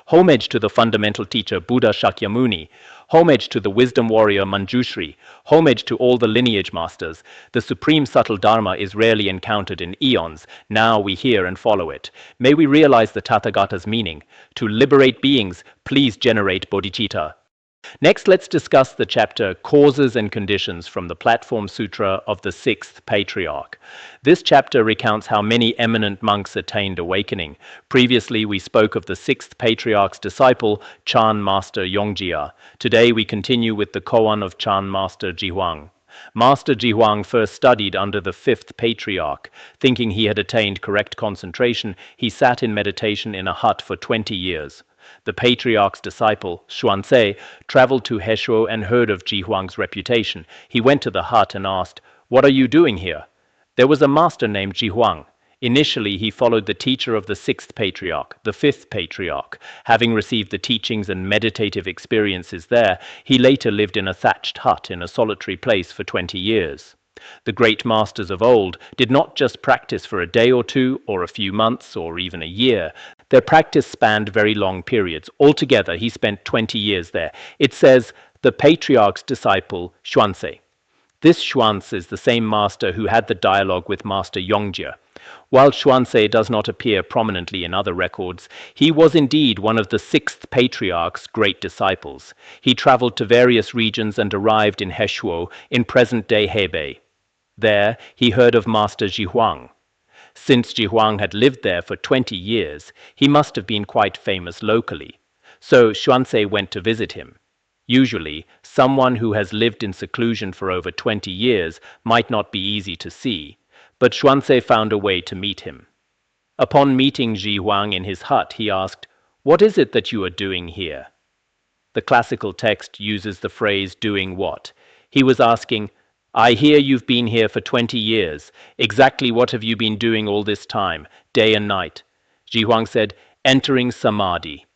homage to the fundamental teacher Buddha Shakyamuni, homage to the wisdom warrior Manjushri, homage to all the lineage masters. The supreme subtle Dharma is rarely encountered in eons. Now we hear and follow it. May we realize the Tathagata's meaning. To liberate beings, please generate bodhicitta. Next, let's discuss the chapter Causes and Conditions from the Platform Sutra of the Sixth Patriarch. This chapter recounts how many eminent monks attained awakening. Previously, we spoke of the Sixth Patriarch's disciple, Chan Master Zhihuang. Today, we continue with the Koan of Chan Master Zhihuang. Master Zhihuang first studied under the Fifth Patriarch. Thinking he had attained correct concentration, he sat in meditation in a hut for 20 years. The Patriarch's disciple, Xuanzé, traveled to Heshuo and heard of Zhihuang's reputation. He went to the hut and asked, "What are you doing here?" There was a master named Zhihuang. Initially, he followed the teacher of the Sixth Patriarch, the Fifth Patriarch. Having received the teachings and meditative experiences there, he later lived in a thatched hut in a solitary place for 20 years. The great masters of old did not just practice for a day or two, or a few months, or even a year. Their practice spanned very long periods. Altogether, he spent 20 years there. It says, the Patriarch's disciple, Xuanzé. This Xuanzé is the same master who had the dialogue with Master Yongjie. While Xuanzé does not appear prominently in other records, he was indeed one of the Sixth Patriarch's great disciples. He traveled to various regions and arrived in Heshuo, in present-day Hebei. There, he heard of Master Zhihuang. Since Zhihuang had lived there for 20 years, he must have been quite famous locally. So Xuanzé went to visit him. Usually, someone who has lived in seclusion for over 20 years might not be easy to see, but Xuanzé found a way to meet him. Upon meeting Zhihuang in his hut, he asked, "What is it that you are doing here?" The classical text uses the phrase "doing what?" He was asking, "I hear you've been here for 20 years. Exactly what have you been doing all this time, day and night?" Zhihuang said, "Entering Samadhi."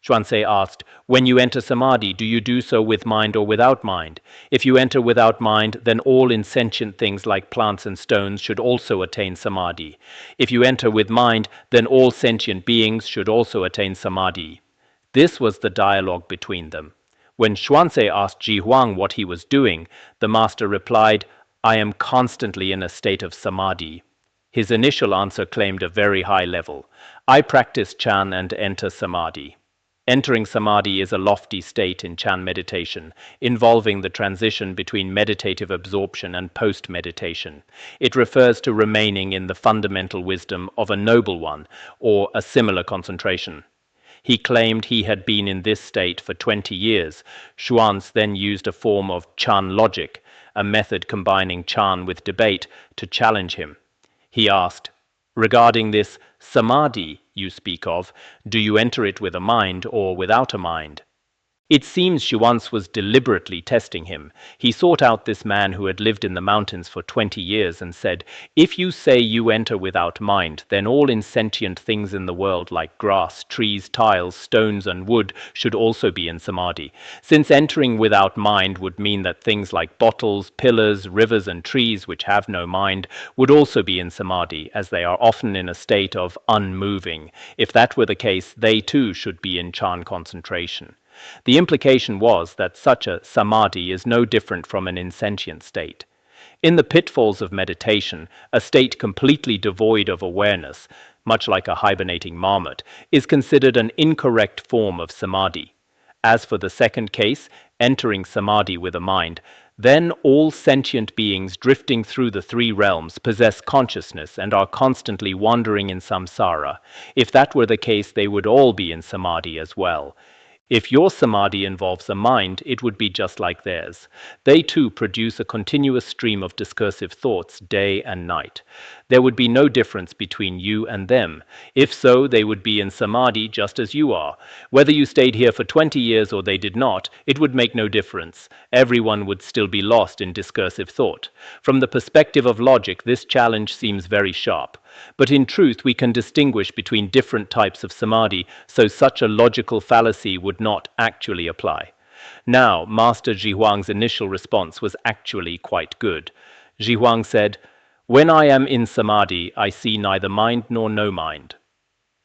Xuanzé asked, "When you enter Samadhi, do you do so with mind or without mind? If you enter without mind, then all insentient things like plants and stones should also attain Samadhi. If you enter with mind, then all sentient beings should also attain Samadhi." This was the dialogue between them. When Xuanzé asked Zhihuang what he was doing, the master replied, "I am constantly in a state of Samadhi." His initial answer claimed a very high level. "I practice Chan and enter Samadhi." Entering Samadhi is a lofty state in Chan meditation, involving the transition between meditative absorption and post-meditation. It refers to remaining in the fundamental wisdom of a noble one, or a similar concentration. He claimed he had been in this state for 20 years. Xuanzé then used a form of Chan logic, a method combining Chan with debate, to challenge him. He asked, "Regarding this Samadhi you speak of, do you enter it with a mind or without a mind?" It seems Xuanzé was deliberately testing him. He sought out this man who had lived in the mountains for 20 years and said, "If you say you enter without mind, then all insentient things in the world like grass, trees, tiles, stones, and wood should also be in Samadhi. Since entering without mind would mean that things like bottles, pillars, rivers, and trees which have no mind would also be in Samadhi, as they are often in a state of unmoving. If that were the case, they too should be in Chan concentration." The implication was that such a Samadhi is no different from an insentient state. In the pitfalls of meditation, a state completely devoid of awareness, much like a hibernating marmot, is considered an incorrect form of Samadhi. As for the second case, entering Samadhi with a mind, then all sentient beings drifting through the three realms possess consciousness and are constantly wandering in samsara. If that were the case, they would all be in Samadhi as well. If your Samadhi involves a mind, it would be just like theirs. They too produce a continuous stream of discursive thoughts day and night. There would be no difference between you and them. If so, they would be in Samadhi just as you are. Whether you stayed here for 20 years or they did not, it would make no difference. Everyone would still be lost in discursive thought. From the perspective of logic, this challenge seems very sharp. But in truth, we can distinguish between different types of Samadhi, so such a logical fallacy would not actually apply. Now, Master Zhihuang's initial response was actually quite good. Zhihuang said, "When I am in Samadhi, I see neither mind nor no mind."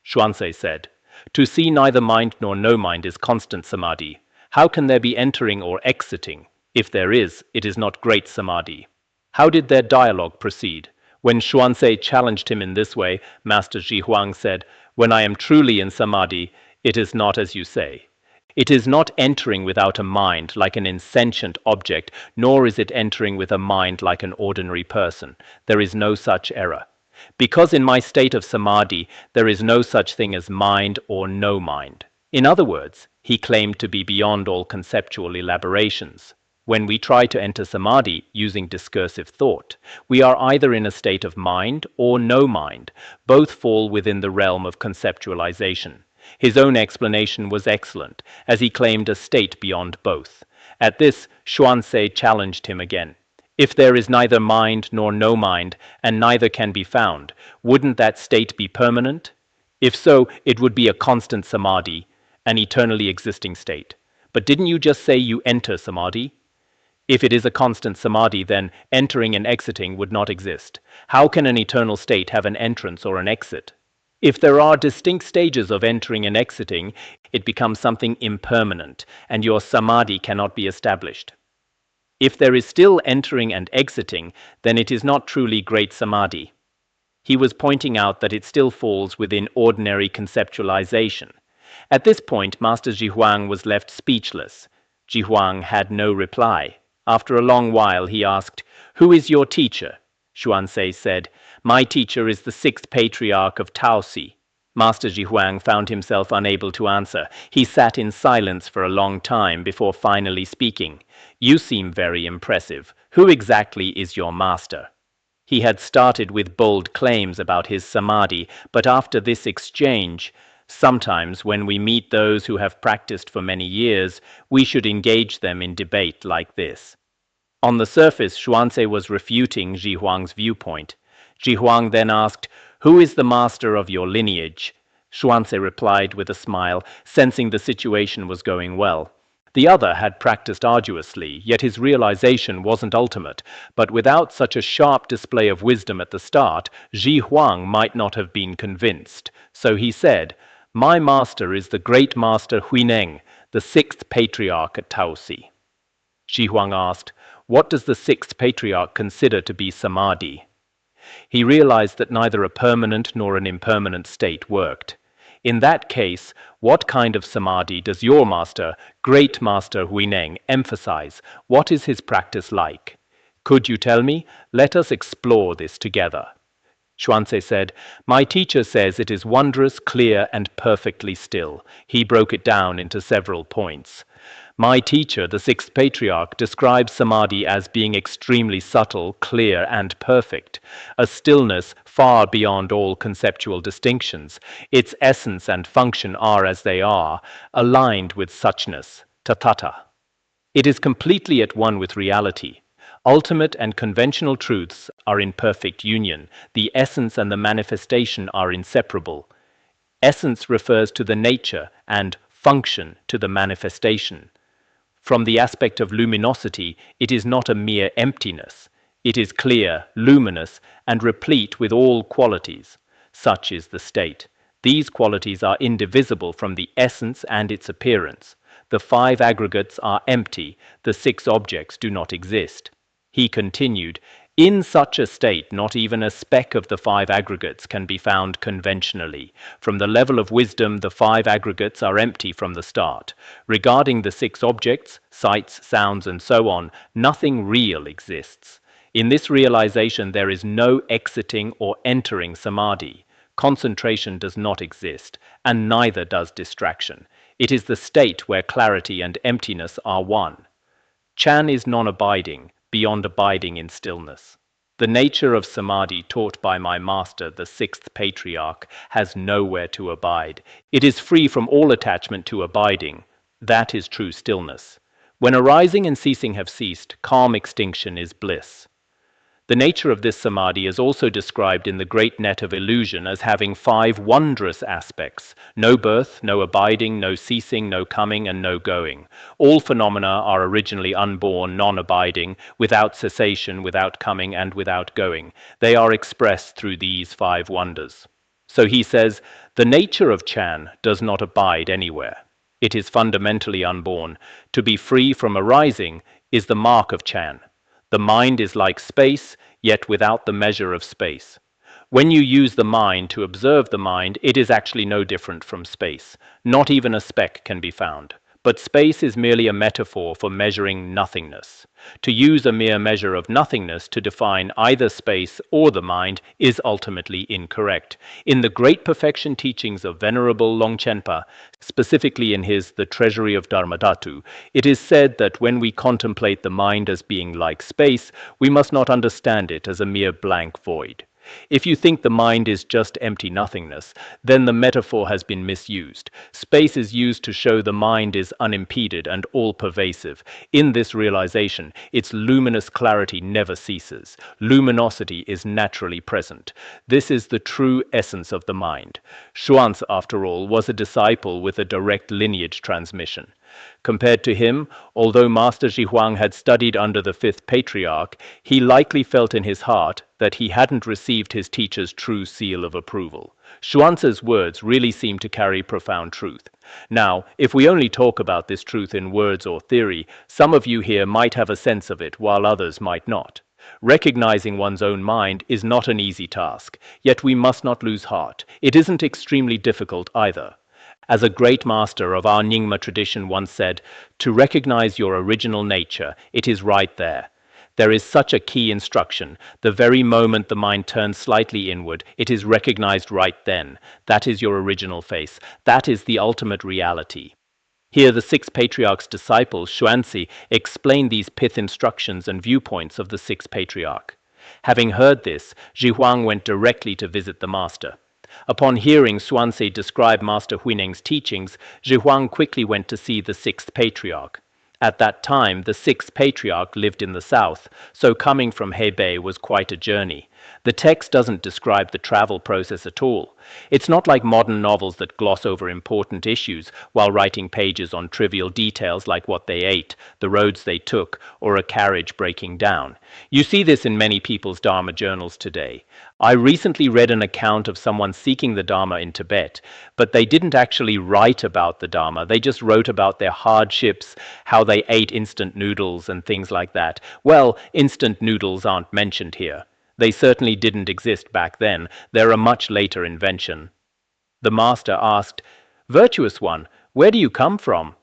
Xuanzé said, To see neither mind nor no mind is constant samadhi. How can there be entering or exiting? If there is, it is not great samadhi. How did their dialogue proceed? When Xuanzé challenged him in this way, Master Zhihuang said, "When I am truly in samadhi, it is not as you say. It is not entering without a mind like an insentient object, nor is it entering with a mind like an ordinary person. There is no such error. Because in my state of samadhi, there is no such thing as mind or no mind." In other words, he claimed to be beyond all conceptual elaborations. When we try to enter samadhi using discursive thought, we are either in a state of mind or no mind. Both fall within the realm of conceptualization. His own explanation was excellent, as he claimed a state beyond both. At this, Xuanzé challenged him again. If there is neither mind nor no mind, and neither can be found, wouldn't that state be permanent? If so, it would be a constant samadhi, an eternally existing state. But didn't you just say you enter samadhi? If it is a constant samadhi, then entering and exiting would not exist. How can an eternal state have an entrance or an exit? If there are distinct stages of entering and exiting, it becomes something impermanent, and your samadhi cannot be established. If there is still entering and exiting, then it is not truly great samadhi. He was pointing out that it still falls within ordinary conceptualization. At this point, Master Zhihuang was left speechless. Zhihuang had no reply. After a long while, he asked, "Who is your teacher?" Xuanzé said, "My teacher is the Sixth Patriarch of Taosi." Master Zhihuang found himself unable to answer. He sat in silence for a long time before finally speaking. "You seem very impressive. Who exactly is your master?" He had started with bold claims about his samadhi, but after this exchange, sometimes when we meet those who have practiced for many years, we should engage them in debate like this. On the surface, Xuanzé was refuting Zhihuang's viewpoint. Zhihuang then asked, "Who is the master of your lineage?" Xuanzé replied with a smile, sensing the situation was going well. The other had practiced arduously, yet his realization wasn't ultimate, but without such a sharp display of wisdom at the start, Zhihuang might not have been convinced. So he said, "My master is the great master Huineng, the Sixth Patriarch at Taosi." Zhihuang asked, "What does the Sixth Patriarch consider to be samadhi?" He realized that neither a permanent nor an impermanent state worked. In that case, what kind of samadhi does your master, great master Huineng, emphasize? What is his practice like? Could you tell me? Let us explore this together. Xuanzé said, "My teacher says it is wondrous, clear, and perfectly still." He broke it down into several points. "My teacher, the Sixth Patriarch, describes samadhi as being extremely subtle, clear, and perfect, a stillness far beyond all conceptual distinctions. Its essence and function are as they are, aligned with suchness, tathata. It is completely at one with reality. Ultimate and conventional truths are in perfect union. The essence and the manifestation are inseparable. Essence refers to the nature and function to the manifestation. From the aspect of luminosity, it is not a mere emptiness. It is clear, luminous, and replete with all qualities. Such is the state. These qualities are indivisible from the essence and its appearance. The five aggregates are empty. The six objects do not exist." He continued, "In such a state, not even a speck of the five aggregates can be found conventionally. From the level of wisdom, the five aggregates are empty from the start. Regarding the six objects, sights, sounds, and so on, nothing real exists. In this realization, there is no exiting or entering samadhi. Concentration does not exist, and neither does distraction. It is the state where clarity and emptiness are one. Chan is non-abiding, beyond abiding in stillness. The nature of samadhi taught by my master, the Sixth Patriarch, has nowhere to abide. It is free from all attachment to abiding. That is true stillness. When arising and ceasing have ceased, calm extinction is bliss. The nature of this samadhi is also described in the great net of illusion as having five wondrous aspects: no birth, no abiding, no ceasing, no coming, and no going. All phenomena are originally unborn, non-abiding, without cessation, without coming, and without going. They are expressed through these five wonders. So he says, the nature of Chan does not abide anywhere. It is fundamentally unborn. To be free from arising is the mark of Chan. The mind is like space, yet without the measure of space. When you use the mind to observe the mind, it is actually no different from space. Not even a speck can be found. But space is merely a metaphor for measuring nothingness. To use a mere measure of nothingness to define either space or the mind is ultimately incorrect. In the great perfection teachings of Venerable Longchenpa, specifically in his The Treasury of Dharmadhatu, it is said that when we contemplate the mind as being like space, we must not understand it as a mere blank void. If you think the mind is just empty nothingness, then the metaphor has been misused. Space is used to show the mind is unimpeded and all-pervasive. In this realization, its luminous clarity never ceases. Luminosity is naturally present. This is the true essence of the mind. Xuanzi, after all, was a disciple with a direct lineage transmission. Compared to him, although Master Zhihuang had studied under the Fifth Patriarch, he likely felt in his heart that he hadn't received his teacher's true seal of approval. Xuanzi's words really seem to carry profound truth. Now, if we only talk about this truth in words or theory, some of you here might have a sense of it, while others might not. Recognizing one's own mind is not an easy task, yet we must not lose heart. It isn't extremely difficult either. As a great master of our Nyingma tradition once said, to recognize your original nature, it is right there. There is such a key instruction. The very moment the mind turns slightly inward, it is recognized right then. That is your original face. That is the ultimate reality. Here the Sixth Patriarch's disciple, Xuanzi, explained these pith instructions and viewpoints of the Sixth Patriarch. Having heard this, Zhihuang went directly to visit the master. Upon hearing Xuanzi describe Master Huineng's teachings, Zhihuang quickly went to see the Sixth Patriarch. At that time, the Sixth Patriarch lived in the south, so coming from Hebei was quite a journey. The text doesn't describe the travel process at all. It's not like modern novels that gloss over important issues while writing pages on trivial details like what they ate, the roads they took, or a carriage breaking down. You see this in many people's Dharma journals today. I recently read an account of someone seeking the Dharma in Tibet, but they didn't actually write about the Dharma. They just wrote about their hardships, how they ate instant noodles and things like that. Well, instant noodles aren't mentioned here. They certainly didn't exist back then. They're a much later invention. The master asked, "Virtuous one, where do you come from?"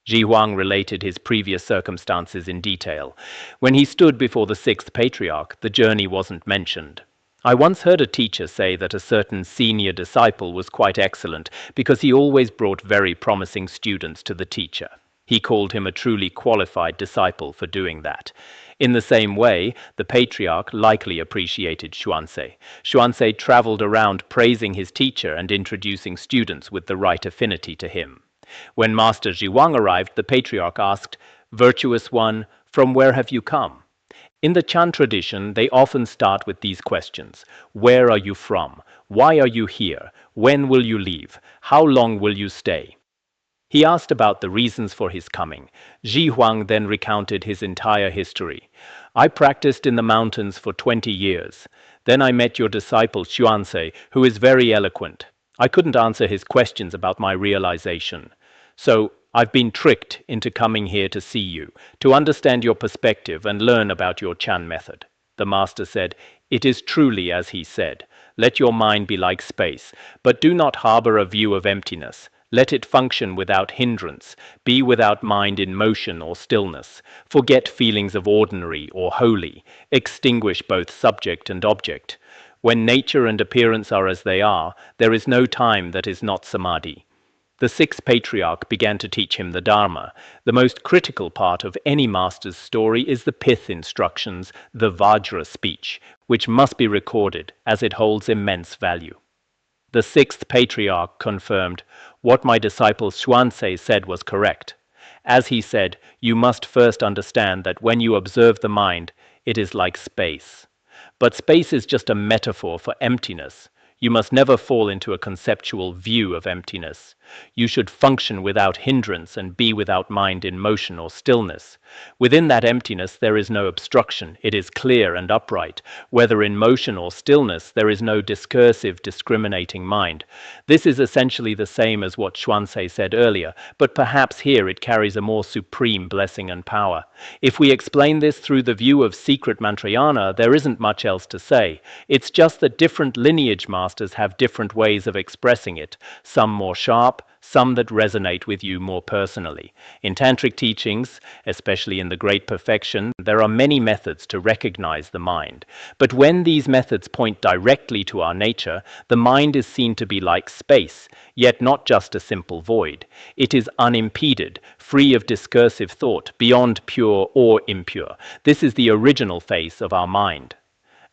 Zhihuang related his previous circumstances in detail. When he stood before the Sixth Patriarch, the journey wasn't mentioned. I once heard a teacher say that a certain senior disciple was quite excellent because he always brought very promising students to the teacher. He called him a truly qualified disciple for doing that. In the same way, the Patriarch likely appreciated Xuanzi. Xuanzi traveled around praising his teacher and introducing students with the right affinity to him. When Master Zhihuang arrived, the Patriarch asked, "Virtuous one, from where have you come?" In the Chan tradition, they often start with these questions. Where are you from? Why are you here? When will you leave? How long will you stay? He asked about the reasons for his coming. Zhihuang then recounted his entire history. I practiced in the mountains for 20 years. Then I met your disciple Xuanzi, who is very eloquent. I couldn't answer his questions about my realization. So I've been tricked into coming here to see you, to understand your perspective and learn about your Chan method. The master said, "It is truly as he said. Let your mind be like space, but do not harbor a view of emptiness. Let it function without hindrance, be without mind in motion or stillness, forget feelings of ordinary or holy, extinguish both subject and object. When nature and appearance are as they are, there is no time that is not Samadhi." The Sixth Patriarch began to teach him the Dharma. The most critical part of any master's story is the pith instructions, the Vajra speech, which must be recorded as it holds immense value. The Sixth Patriarch confirmed, "What my disciple Xuanzi said was correct. As he said, you must first understand that when you observe the mind, it is like space. But space is just a metaphor for emptiness. You must never fall into a conceptual view of emptiness. You should function without hindrance and be without mind in motion or stillness. Within that emptiness there is no obstruction, it is clear and upright. Whether in motion or stillness, there is no discursive, discriminating mind. This is essentially the same as what Xuanzhe said earlier, but perhaps here it carries a more supreme blessing and power. If we explain this through the view of secret Mantrayana, there isn't much else to say. It's just that different lineage masters have different ways of expressing it, some more sharp, some that resonate with you more personally. In tantric teachings, especially in the Great Perfection, there are many methods to recognize the mind. But when these methods point directly to our nature, the mind is seen to be like space, yet not just a simple void. It is unimpeded, free of discursive thought, beyond pure or impure. This is the original face of our mind.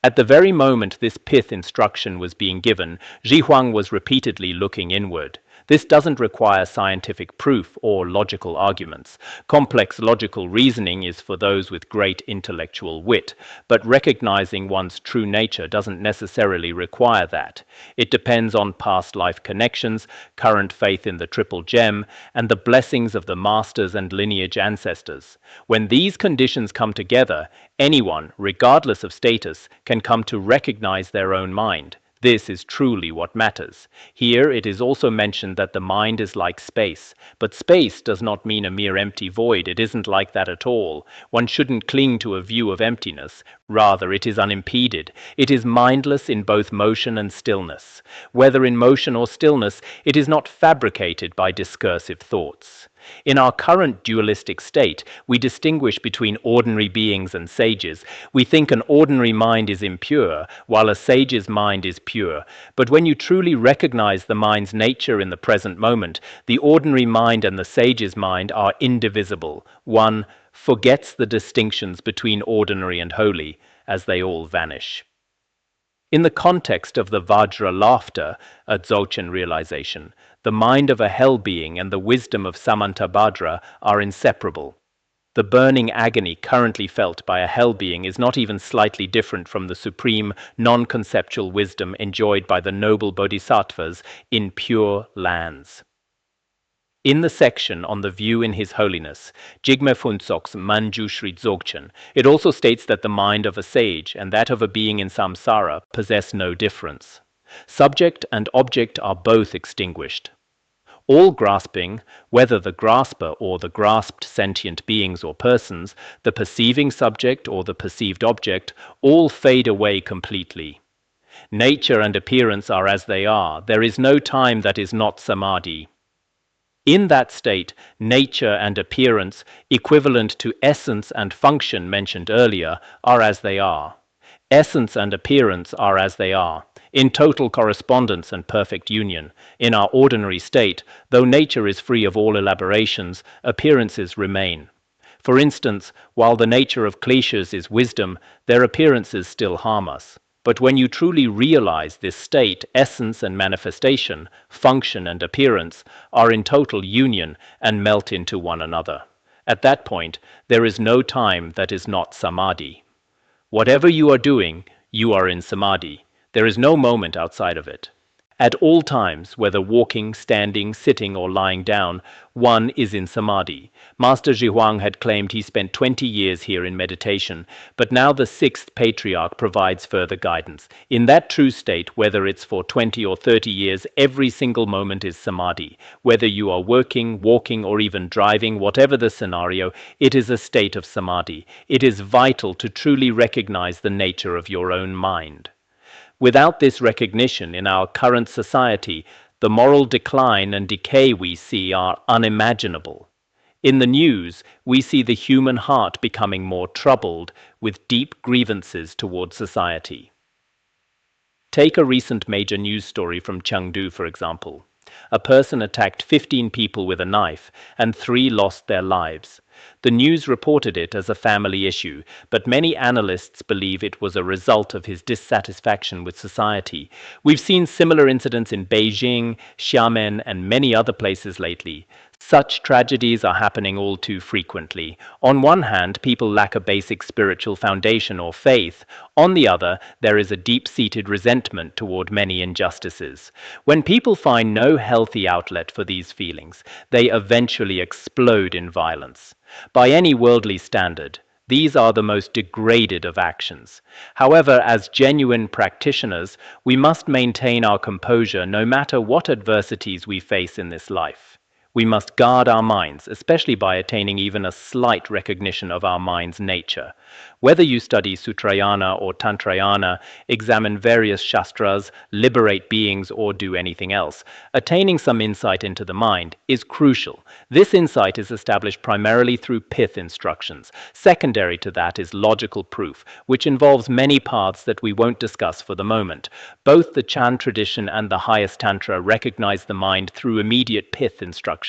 At the very moment this pith instruction was being given, Zhihuang was repeatedly looking inward. This doesn't require scientific proof or logical arguments. Complex logical reasoning is for those with great intellectual wit, but recognizing one's true nature doesn't necessarily require that. It depends on past life connections, current faith in the Triple Gem, and the blessings of the masters and lineage ancestors. When these conditions come together, anyone, regardless of status, can come to recognize their own mind. This is truly what matters. Here it is also mentioned that the mind is like space, but space does not mean a mere empty void. It isn't like that at all. One shouldn't cling to a view of emptiness. Rather, it is unimpeded. It is mindless in both motion and stillness. Whether in motion or stillness, it is not fabricated by discursive thoughts. In our current dualistic state, we distinguish between ordinary beings and sages. We think an ordinary mind is impure, while a sage's mind is pure. But when you truly recognize the mind's nature in the present moment, the ordinary mind and the sage's mind are indivisible. One forgets the distinctions between ordinary and holy, as they all vanish. In the context of the Vajra laughter, a Dzogchen realization, the mind of a hell being and the wisdom of Samantabhadra are inseparable. The burning agony currently felt by a hell being is not even slightly different from the supreme, non-conceptual wisdom enjoyed by the noble bodhisattvas in pure lands. In the section on the view in His Holiness, Jigme Phuntsok's Manjushri Dzogchen, it also states that the mind of a sage and that of a being in samsara possess no difference. Subject and object are both extinguished. All grasping, whether the grasper or the grasped sentient beings or persons, the perceiving subject or the perceived object, all fade away completely. Nature and appearance are as they are. There is no time that is not samadhi. In that state, nature and appearance, equivalent to essence and function mentioned earlier, are as they are. Essence and appearance are as they are, in total correspondence and perfect union. In our ordinary state, though nature is free of all elaborations, appearances remain. For instance, while the nature of kleshas is wisdom, their appearances still harm us. But when you truly realize this state, essence and manifestation, function and appearance, are in total union and melt into one another. At that point, there is no time that is not samadhi. Whatever you are doing, you are in samadhi. There is no moment outside of it. At all times, whether walking, standing, sitting, or lying down, one is in samadhi. Master Zhihuang had claimed he spent 20 years here in meditation, but now the Sixth Patriarch provides further guidance. In that true state, whether it's for 20 or 30 years, every single moment is samadhi. Whether you are working, walking, or even driving, whatever the scenario, it is a state of samadhi. It is vital to truly recognize the nature of your own mind. Without this recognition in our current society, the moral decline and decay we see are unimaginable. In the news, we see the human heart becoming more troubled with deep grievances toward society. Take a recent major news story from Chengdu, for example. A person attacked 15 people with a knife, and 3 lost their lives. The news reported it as a family issue, but many analysts believe it was a result of his dissatisfaction with society. We've seen similar incidents in Beijing, Xiamen, and many other places lately. Such tragedies are happening all too frequently. On one hand, people lack a basic spiritual foundation or faith. On the other, there is a deep-seated resentment toward many injustices. When people find no healthy outlet for these feelings, they eventually explode in violence. By any worldly standard, these are the most degraded of actions. However, as genuine practitioners, we must maintain our composure no matter what adversities we face in this life. We must guard our minds, especially by attaining even a slight recognition of our mind's nature. Whether you study Sutrayana or Tantrayana, examine various shastras, liberate beings, or do anything else, attaining some insight into the mind is crucial. This insight is established primarily through pith instructions. Secondary to that is logical proof, which involves many paths that we won't discuss for the moment. Both the Chan tradition and the highest Tantra recognize the mind through immediate pith instructions.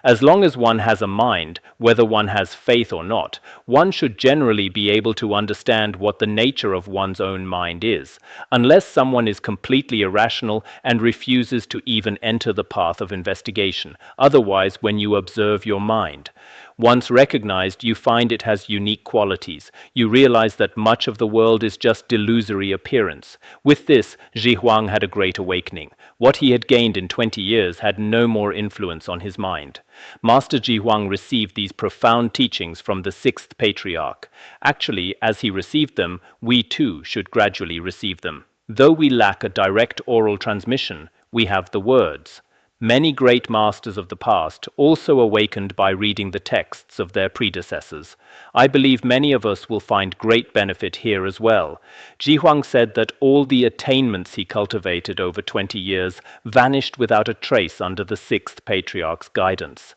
As long as one has a mind, whether one has faith or not, one should generally be able to understand what the nature of one's own mind is, unless someone is completely irrational and refuses to even enter the path of investigation. Otherwise, when you observe your mind, once recognized, you find it has unique qualities. You realize that much of the world is just delusory appearance. With this, Zhihuang had a great awakening. What he had gained in 20 years had no more influence on his mind. Master Zhihuang received these profound teachings from the Sixth Patriarch. Actually, as he received them, we too should gradually receive them. Though we lack a direct oral transmission, we have the words. Many great masters of the past also awakened by reading the texts of their predecessors. I believe many of us will find great benefit here as well. Zhihuang said that all the attainments he cultivated over 20 years vanished without a trace under the Sixth Patriarch's guidance.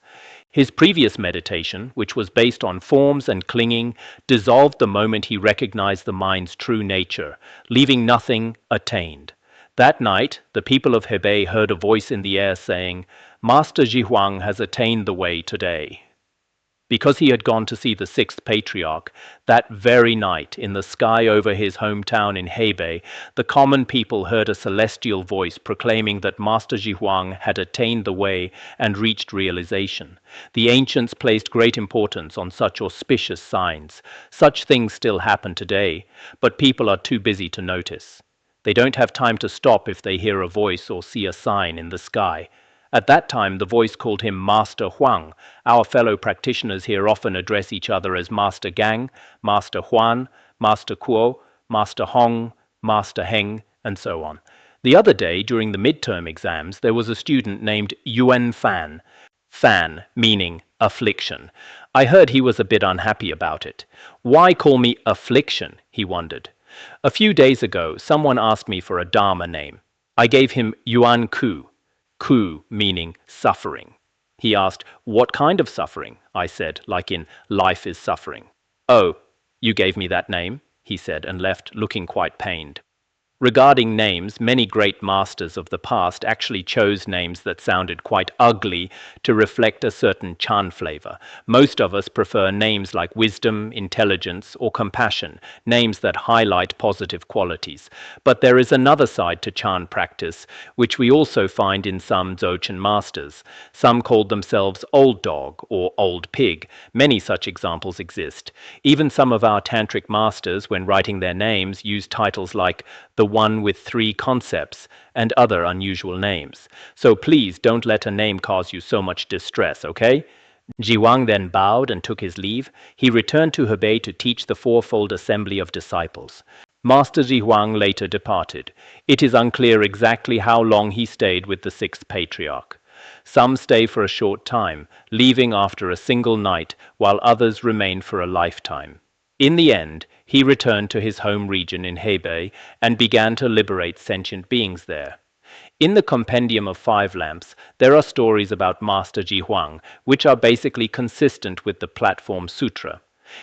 His previous meditation, which was based on forms and clinging, dissolved the moment he recognized the mind's true nature, leaving nothing attained. That night, the people of Hebei heard a voice in the air saying, "Master Zhihuang has attained the way today." Because he had gone to see the Sixth Patriarch, that very night, in the sky over his hometown in Hebei, the common people heard a celestial voice proclaiming that Master Zhihuang had attained the way and reached realization. The ancients placed great importance on such auspicious signs. Such things still happen today, but people are too busy to notice. They don't have time to stop if they hear a voice or see a sign in the sky. At that time, the voice called him Master Huang. Our fellow practitioners here often address each other as Master Gang, Master Huan, Master Kuo, Master Hong, Master Heng, and so on. The other day, during the midterm exams, there was a student named Yuan Fan. Fan meaning affliction. I heard he was a bit unhappy about it. Why call me affliction? He wondered. A few days ago, someone asked me for a Dharma name. I gave him Yuan Ku. Ku meaning suffering. He asked, "What kind of suffering?" I said, like in life is suffering. "Oh, you gave me that name," he said, and left looking quite pained. Regarding names, many great masters of the past actually chose names that sounded quite ugly to reflect a certain Chan flavor. Most of us prefer names like wisdom, intelligence, or compassion, names that highlight positive qualities. But there is another side to Chan practice, which we also find in some Dzogchen masters. Some called themselves Old Dog or Old Pig. Many such examples exist. Even some of our tantric masters, when writing their names, use titles like the one with 3 concepts, and other unusual names. So please don't let a name cause you so much distress, okay? Zhihuang then bowed and took his leave. He returned to Hebei to teach the fourfold assembly of disciples. Master Zhihuang later departed. It is unclear exactly how long he stayed with the Sixth Patriarch. Some stay for a short time, leaving after a single night, while others remain for a lifetime. In the end, he returned to his home region in Hebei and began to liberate sentient beings there. In the Compendium of 5 Lamps, there are stories about Master Zhihuang, which are basically consistent with the Platform Sutra.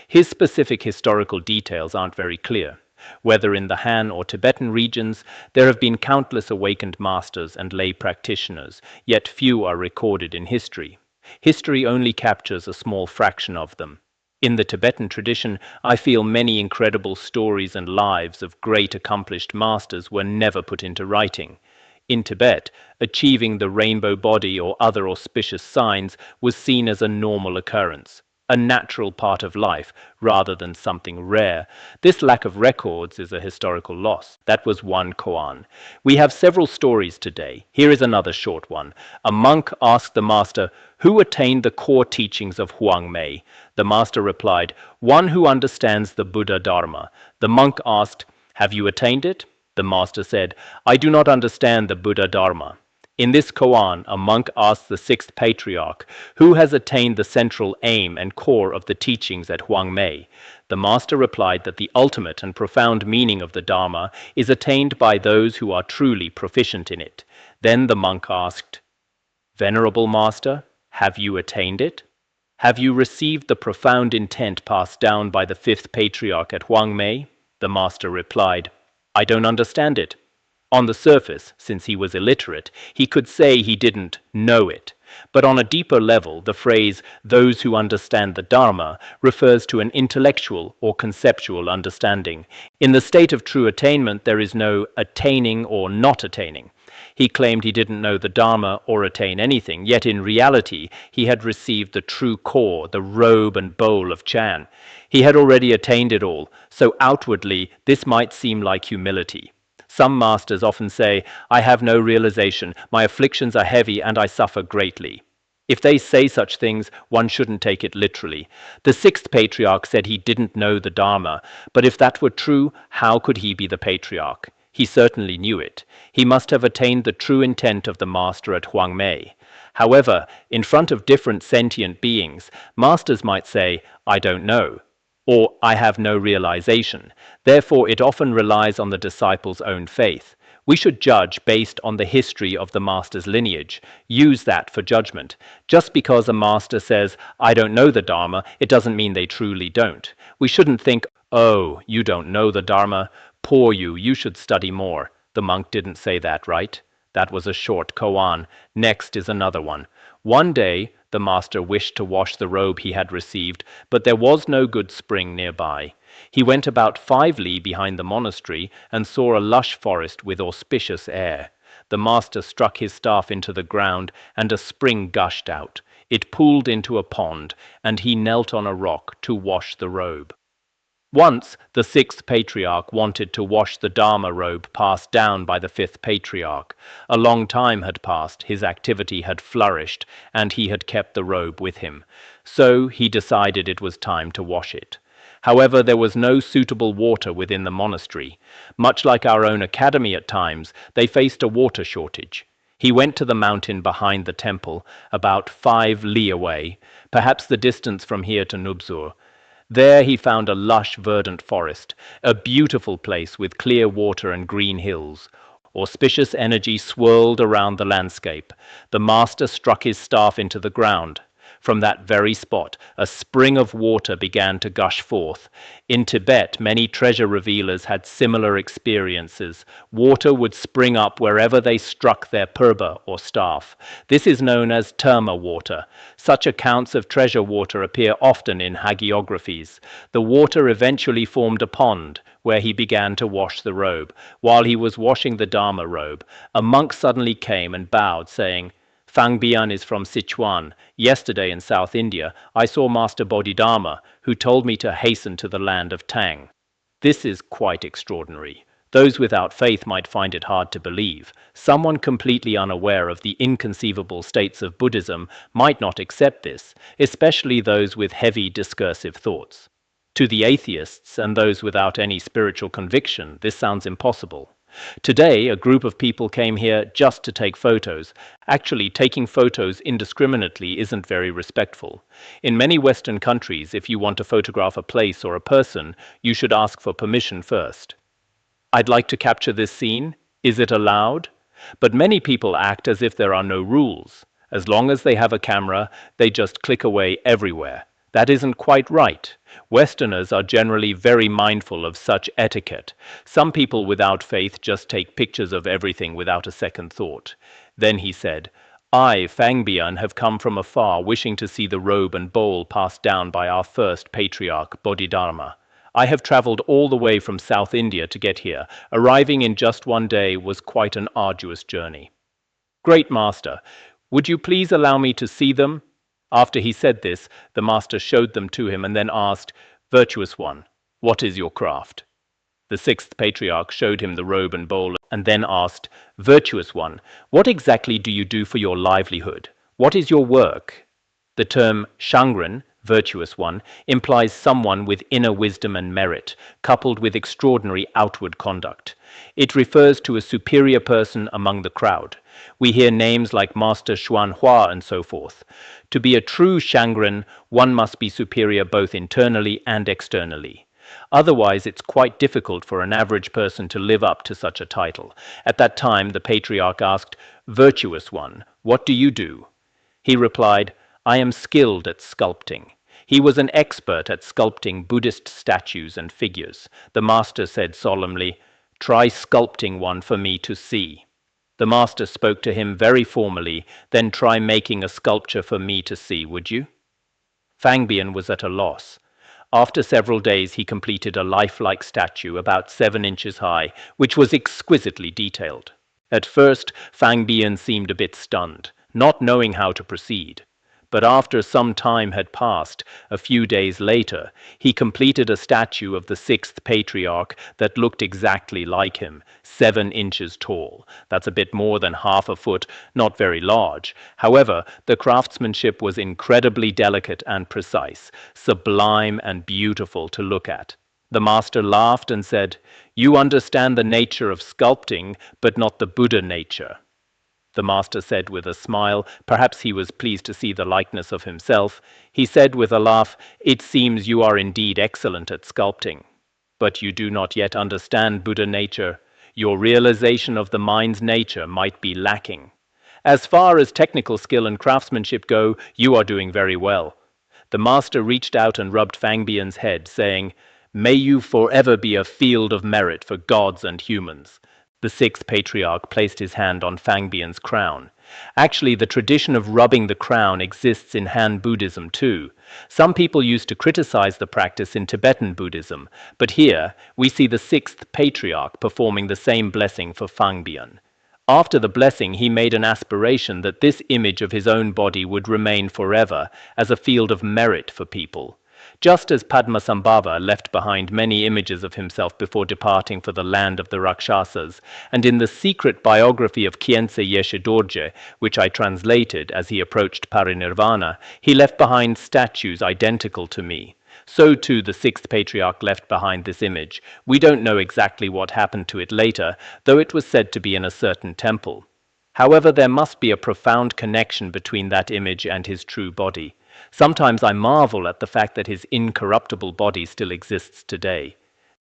His specific historical details aren't very clear. Whether in the Han or Tibetan regions, there have been countless awakened masters and lay practitioners, yet few are recorded in history. History only captures a small fraction of them. In the Tibetan tradition, I feel many incredible stories and lives of great accomplished masters were never put into writing. In Tibet, achieving the rainbow body or other auspicious signs was seen as a normal occurrence, a natural part of life, rather than something rare. This lack of records is a historical loss. That was one koan. We have several stories today. Here is another short one. A monk asked the master, "Who attained the core teachings of Huangmei?" The master replied, "One who understands the Buddha Dharma." The monk asked, "Have you attained it?" The master said, "I do not understand the Buddha Dharma." In this koan, a monk asks the Sixth Patriarch, who has attained the central aim and core of the teachings at Huangmei. The master replied that the ultimate and profound meaning of the Dharma is attained by those who are truly proficient in it. Then the monk asked, "Venerable Master, have you attained it? Have you received the profound intent passed down by the Fifth Patriarch at Huangmei?" The master replied, "I don't understand it." On the surface, since he was illiterate, he could say he didn't know it. But on a deeper level, the phrase, "those who understand the Dharma," refers to an intellectual or conceptual understanding. In the state of true attainment, there is no attaining or not attaining. He claimed he didn't know the Dharma or attain anything, yet in reality, he had received the true core, the robe and bowl of Chan. He had already attained it all, so outwardly, this might seem like humility. Some masters often say, "I have no realization, my afflictions are heavy and I suffer greatly." If they say such things, one shouldn't take it literally. The Sixth Patriarch said he didn't know the Dharma, but if that were true, how could he be the Patriarch? He certainly knew it. He must have attained the true intent of the master at Huangmei. However, in front of different sentient beings, masters might say, "I don't know," or "I have no realization." Therefore, it often relies on the disciple's own faith. We should judge based on the history of the master's lineage. Use that for judgment. Just because a master says, "I don't know the Dharma," it doesn't mean they truly don't. We shouldn't think, "Oh, you don't know the Dharma? Poor you, you should study more." The monk didn't say that, right? That was a short koan. Next is another one. One day, the master wished to wash the robe he had received, but there was no good spring nearby. He went about 5 li behind the monastery and saw a lush forest with auspicious air. The master struck his staff into the ground, and a spring gushed out. It pooled into a pond, and he knelt on a rock to wash the robe. Once, the Sixth Patriarch wanted to wash the Dharma robe passed down by the Fifth Patriarch. A long time had passed, his activity had flourished, and he had kept the robe with him. So he decided it was time to wash it. However, there was no suitable water within the monastery. Much like our own academy at times, they faced a water shortage. He went to the mountain behind the temple, about 5 li away, perhaps the distance from here to Nubzur. There he found a lush, verdant forest, a beautiful place with clear water and green hills. Auspicious energy swirled around the landscape. The master struck his staff into the ground. From that very spot, a spring of water began to gush forth. In Tibet, many treasure revealers had similar experiences. Water would spring up wherever they struck their purba or staff. This is known as terma water. Such accounts of treasure water appear often in hagiographies. The water eventually formed a pond, where he began to wash the robe. While he was washing the Dharma robe, a monk suddenly came and bowed, saying, "Fangbian is from Sichuan. Yesterday in South India, I saw Master Bodhidharma, who told me to hasten to the land of Tang." This is quite extraordinary. Those without faith might find it hard to believe. Someone completely unaware of the inconceivable states of Buddhism might not accept this, especially those with heavy discursive thoughts. To the atheists and those without any spiritual conviction, this sounds impossible. Today, a group of people came here just to take photos. Actually, taking photos indiscriminately isn't very respectful. In many Western countries, if you want to photograph a place or a person, you should ask for permission first. "I'd like to capture this scene. Is it allowed?" But many people act as if there are no rules. As long as they have a camera, they just click away everywhere. That isn't quite right. Westerners are generally very mindful of such etiquette. Some people without faith just take pictures of everything without a second thought. Then he said, "I, Fangbian, have come from afar wishing to see the robe and bowl passed down by our first patriarch, Bodhidharma. I have traveled all the way from South India to get here. Arriving in just one day was quite an arduous journey. Great Master, would you please allow me to see them? After he said this, the Master showed them to him and then asked, Virtuous one, what is your craft? The Sixth Patriarch showed him the robe and bowl and then asked, Virtuous one, what exactly do you do for your livelihood? What is your work? The term Shangren, virtuous one, implies someone with inner wisdom and merit, coupled with extraordinary outward conduct. It refers to a superior person among the crowd. We hear names like Master Xuanhua and so forth. To be a true Shangren, one must be superior both internally and externally. Otherwise, it's quite difficult for an average person to live up to such a title. At that time, the Patriarch asked, Virtuous one, what do you do? He replied, I am skilled at sculpting. He was an expert at sculpting Buddhist statues and figures. The Master said solemnly, Try sculpting one for me to see. The Master spoke to him very formally, Then try making a sculpture for me to see, would you? Fangbian was at a loss. After several days he completed a lifelike statue about 7 inches high, which was exquisitely detailed. At first, Fangbian seemed a bit stunned, not knowing how to proceed. But after some time had passed, a few days later, he completed a statue of the Sixth Patriarch that looked exactly like him, 7 inches tall. That's a bit more than half a foot, not very large. However, the craftsmanship was incredibly delicate and precise, sublime and beautiful to look at. The Master laughed and said, You understand the nature of sculpting, but not the Buddha nature. The Master said with a smile, perhaps he was pleased to see the likeness of himself. He said with a laugh, It seems you are indeed excellent at sculpting. But you do not yet understand Buddha nature. Your realization of the mind's nature might be lacking. As far as technical skill and craftsmanship go, you are doing very well. The Master reached out and rubbed Fangbian's head, saying, May you forever be a field of merit for gods and humans. The Sixth Patriarch placed his hand on Fangbian's crown. Actually, the tradition of rubbing the crown exists in Han Buddhism too. Some people used to criticize the practice in Tibetan Buddhism, but here we see the Sixth Patriarch performing the same blessing for Fangbian. After the blessing, he made an aspiration that this image of his own body would remain forever as a field of merit for people. Just as Padmasambhava left behind many images of himself before departing for the land of the Rakshasas, and in the secret biography of Khenpo Sodargye, which I translated as he approached parinirvana, he left behind statues identical to me. So too the Sixth Patriarch left behind this image. We don't know exactly what happened to it later, though it was said to be in a certain temple. However, there must be a profound connection between that image and his true body. Sometimes I marvel at the fact that his incorruptible body still exists today.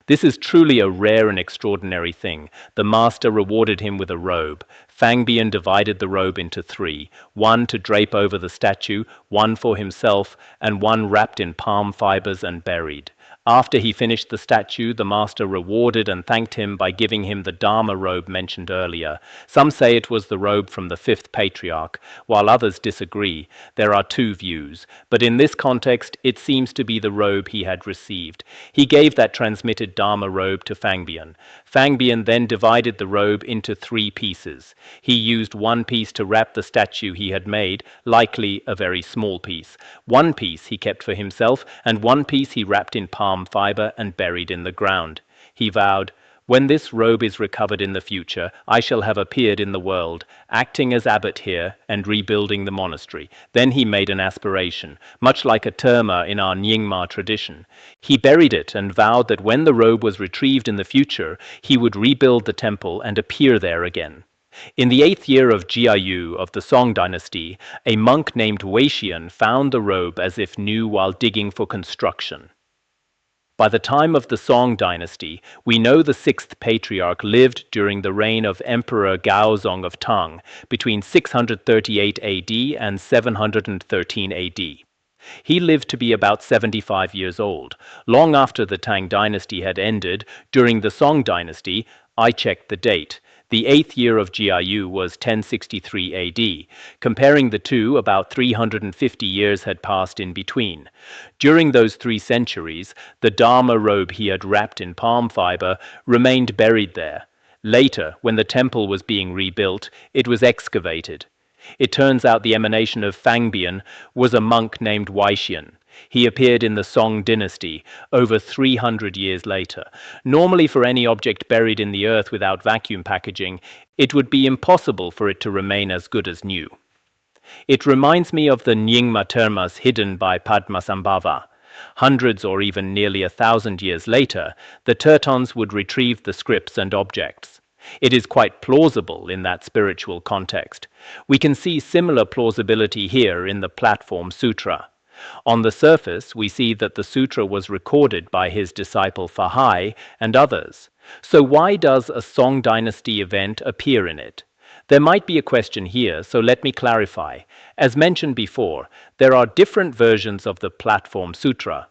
This is truly a rare and extraordinary thing. The Master rewarded him with a robe. Fangbian divided the robe into 3, one to drape over the statue, one for himself, and one wrapped in palm fibers and buried. After he finished the statue, the Master rewarded and thanked him by giving him the Dharma robe mentioned earlier. Some say it was the robe from the Fifth Patriarch, while others disagree. There are 2 views, but in this context, it seems to be the robe he had received. He gave that transmitted Dharma robe to Fangbian. Fangbian then divided the robe into 3 pieces. He used one piece to wrap the statue he had made, likely a very small piece. One piece he kept for himself, and one piece he wrapped in palm fiber and buried in the ground. He vowed, When this robe is recovered in the future, I shall have appeared in the world, acting as abbot here and rebuilding the monastery. Then he made an aspiration, much like a terma in our Nyingma tradition. He buried it and vowed that when the robe was retrieved in the future, he would rebuild the temple and appear there again. In the 8th year of Jiayu of the Song Dynasty, a monk named Weixian found the robe as if new while digging for construction. By the time of the Song Dynasty, we know the Sixth Patriarch lived during the reign of Emperor Gaozong of Tang between 638 AD and 713 AD. He lived to be about 75 years old. Long after the Tang Dynasty had ended, during the Song Dynasty, I checked the date. The 8th year of Jiayu was 1063 AD. Comparing the two, about 350 years had passed in between. During those 3 centuries, the Dharma robe he had wrapped in palm fiber remained buried there. Later, when the temple was being rebuilt, it was excavated. It turns out the emanation of Fangbian was a monk named Weixian. He appeared in the Song Dynasty over 300 years later. Normally, for any object buried in the earth without vacuum packaging, it would be impossible for it to remain as good as new. It reminds me of the Nyingma termas hidden by Padmasambhava. Hundreds or even nearly 1,000 years later, the Tertons would retrieve the scripts and objects. It is quite plausible in that spiritual context. We can see similar plausibility here in the Platform Sutra. On the surface, we see that the sutra was recorded by his disciple Fahai and others. So why does a Song Dynasty event appear in it? There might be a question here, so let me clarify. As mentioned before, there are different versions of the Platform Sutra.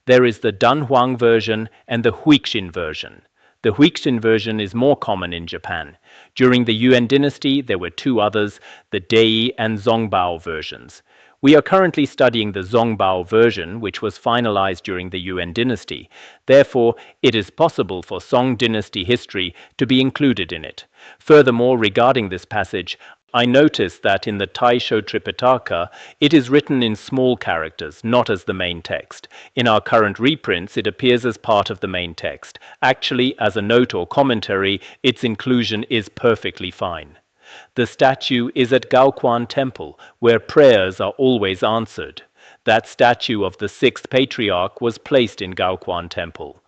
There is the Danhuang version and the Huixin version. The Huixin version is more common in Japan. During the Yuan dynasty, there were 2 others, the Dei and Zongbao versions. We are currently studying the Zongbao version, which was finalized during the Yuan dynasty. Therefore, it is possible for Song dynasty history to be included in it. Furthermore, regarding this passage, I noticed that in the Taisho Tripitaka, it is written in small characters, not as the main text. In our current reprints, it appears as part of the main text. Actually, as a note or commentary, its inclusion is perfectly fine. The statue is at Gaoquan Temple, where prayers are always answered. That statue of the Sixth Patriarch was placed in Gaoquan Temple.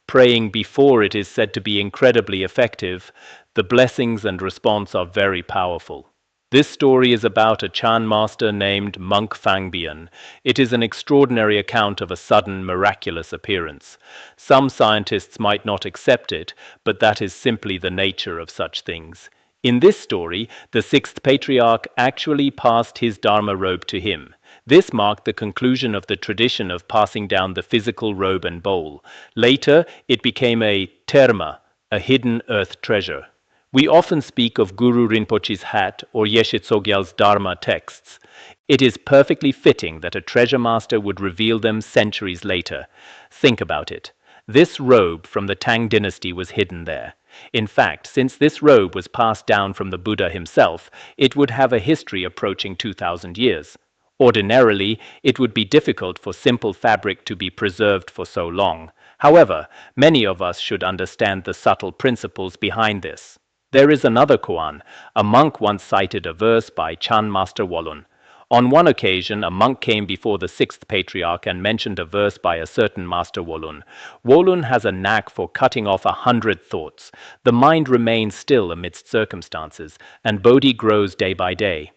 Praying before it is said to be incredibly effective. The blessings and response are very powerful. This story is about a Chan master named Monk Fangbian. It is an extraordinary account of a sudden miraculous appearance. Some scientists might not accept it, but that is simply the nature of such things. In this story, the Sixth Patriarch actually passed his Dharma robe to him. This marked the conclusion of the tradition of passing down the physical robe and bowl. Later, it became a terma, a hidden earth treasure. We often speak of Guru Rinpoche's hat or Yeshe Tsogyal's Dharma texts. It is perfectly fitting that a treasure master would reveal them centuries later. Think about it. This robe from the Tang dynasty was hidden there. In fact, since this robe was passed down from the Buddha himself, it would have a history approaching 2,000 years. Ordinarily, it would be difficult for simple fabric to be preserved for so long. However, many of us should understand the subtle principles behind this. There is another koan. A monk once cited a verse by Chan Master Zhihuang. On one occasion, a monk came before the Sixth Patriarch and mentioned a verse by a certain Master Zhihuang. Zhihuang has a knack for cutting off 100 thoughts. The mind remains still amidst circumstances, and Bodhi grows day by day.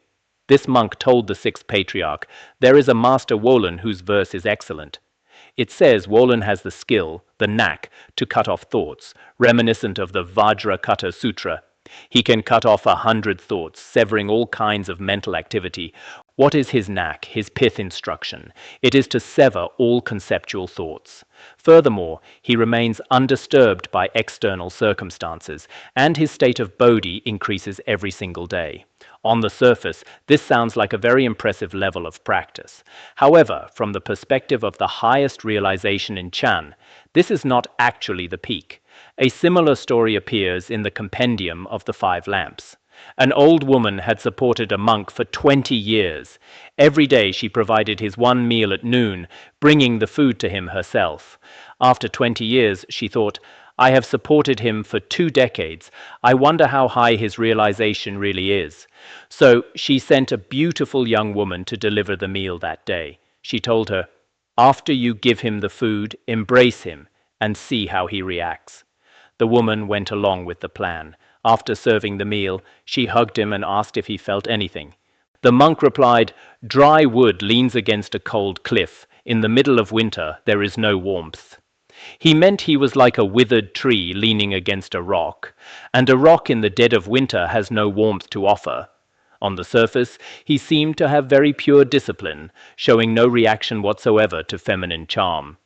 This monk told the Sixth Patriarch, "There is a Master Zhihuang whose verse is excellent." It says Zhihuang has the skill, the knack, to cut off thoughts, reminiscent of the Vajrayana Sutra. He can cut off 100 thoughts, severing all kinds of mental activity. What is his knack, his pith instruction? It is to sever all conceptual thoughts. Furthermore, he remains undisturbed by external circumstances, and his state of Bodhi increases every single day. On the surface, this sounds like a very impressive level of practice. However, from the perspective of the highest realization in Chan, this is not actually the peak. A similar story appears in the Compendium of the Five Lamps. An old woman had supported a monk for 20 years. Every day she provided his one meal at noon, bringing the food to him herself. After 20 years, she thought, "I have supported him for 2 decades. I wonder how high his realization really is." So she sent a beautiful young woman to deliver the meal that day. She told her, "After you give him the food, embrace him and see how he reacts." The woman went along with the plan. After serving the meal, she hugged him and asked if he felt anything. The monk replied, "Dry wood leans against a cold cliff. In the middle of winter, there is no warmth." He meant he was like a withered tree leaning against a rock, and a rock in the dead of winter has no warmth to offer. On the surface, he seemed to have very pure discipline, showing no reaction whatsoever to feminine charm.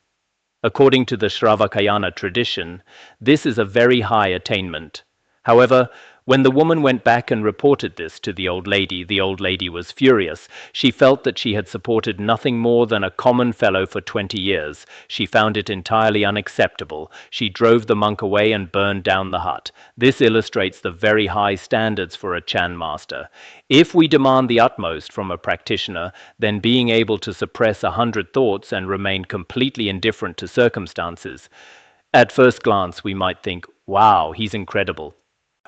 According to the Shravakayana tradition, this is a very high attainment. However, When the woman went back and reported this to the old lady was furious. She felt that she had supported nothing more than a common fellow for 20 years. She found it entirely unacceptable. She drove the monk away and burned down the hut. This illustrates the very high standards for a Chan master. If we demand the utmost from a practitioner, then being able to suppress 100 thoughts and remain completely indifferent to circumstances. At first glance, we might think, wow, he's incredible.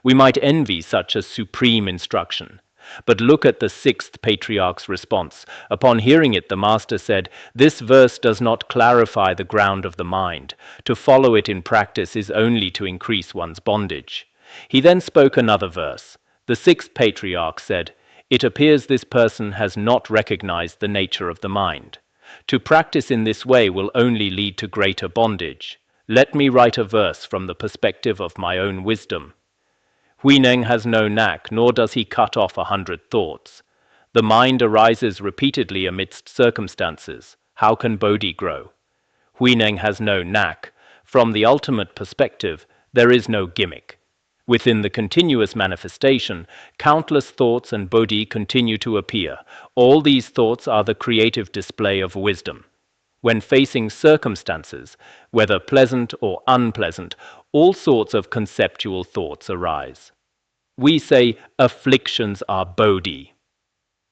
We might envy such a supreme instruction. But look at the Sixth Patriarch's response. Upon hearing it, the Master said, "This verse does not clarify the ground of the mind. To follow it in practice is only to increase one's bondage." He then spoke another verse. The Sixth Patriarch said, "It appears this person has not recognized the nature of the mind. To practice in this way will only lead to greater bondage. Let me write a verse from the perspective of my own wisdom. Huineng has no knack, nor does he cut off 100 thoughts. The mind arises repeatedly amidst circumstances. How can Bodhi grow? Huineng has no knack. From the ultimate perspective, there is no gimmick. Within the continuous manifestation, countless thoughts and Bodhi continue to appear. All these thoughts are the creative display of wisdom. When facing circumstances, whether pleasant or unpleasant, all sorts of conceptual thoughts arise. We say afflictions are Bodhi.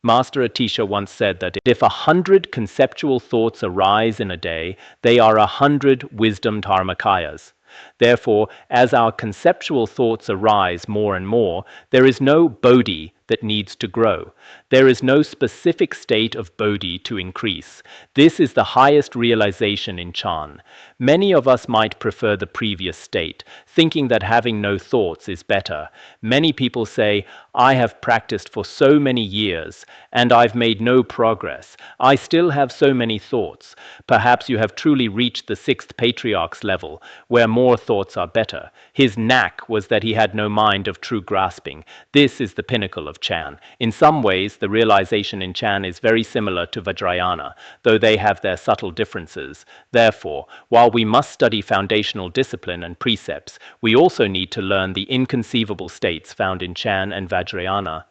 Master Atisha once said that if 100 conceptual thoughts arise in a day, they are 100 wisdom dharmakayas. Therefore, as our conceptual thoughts arise more and more, there is no Bodhi that needs to grow. There is no specific state of Bodhi to increase. This is the highest realization in Chan. Many of us might prefer the previous state, thinking that having no thoughts is better. Many people say, "I have practiced for so many years, and I've made no progress. I still have so many thoughts." Perhaps you have truly reached the Sixth Patriarch's level, where more thoughts are better. His knack was that he had no mind of true grasping. This is the pinnacle of Chan. In some ways, the realization in Chan is very similar to Vajrayana, though they have their subtle differences. Therefore, while we must study foundational discipline and precepts, we also need to learn the inconceivable states found in Chan and Vajrayana.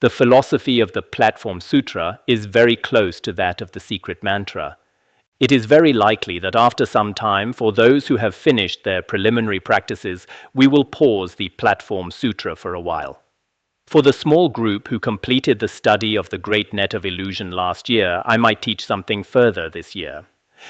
The philosophy of the Platform Sutra is very close to that of the secret mantra. It is very likely that after some time, for those who have finished their preliminary practices, we will pause the Platform Sutra for a while. For the small group who completed the study of the Great Net of Illusion last year, I might teach something further this year.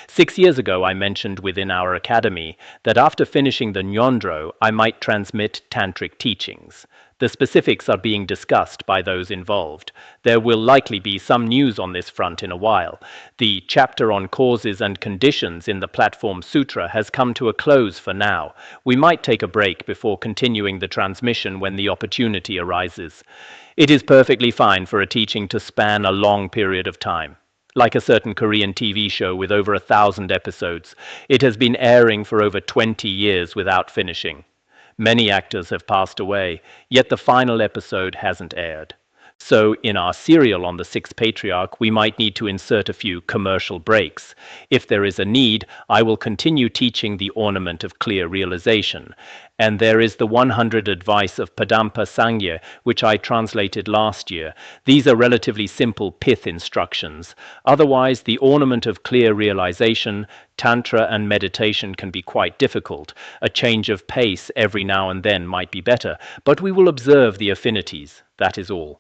6 years ago, I mentioned within our academy that after finishing the Nyondro, I might transmit tantric teachings. The specifics are being discussed by those involved. There will likely be some news on this front in a while. The chapter on causes and conditions in the Platform Sutra has come to a close for now. We might take a break before continuing the transmission when the opportunity arises. It is perfectly fine for a teaching to span a long period of time. Like a certain Korean TV show with over 1,000 episodes, it has been airing for over 20 years without finishing. Many actors have passed away, yet the final episode hasn't aired. So, in our serial on the Sixth Patriarch, we might need to insert a few commercial breaks. If there is a need, I will continue teaching the ornament of clear realization. And there is the 100 advice of Padampa Sangye, which I translated last year. These are relatively simple pith instructions. Otherwise, the ornament of clear realization, Tantra and meditation can be quite difficult. A change of pace every now and then might be better, but we will observe the affinities, that is all.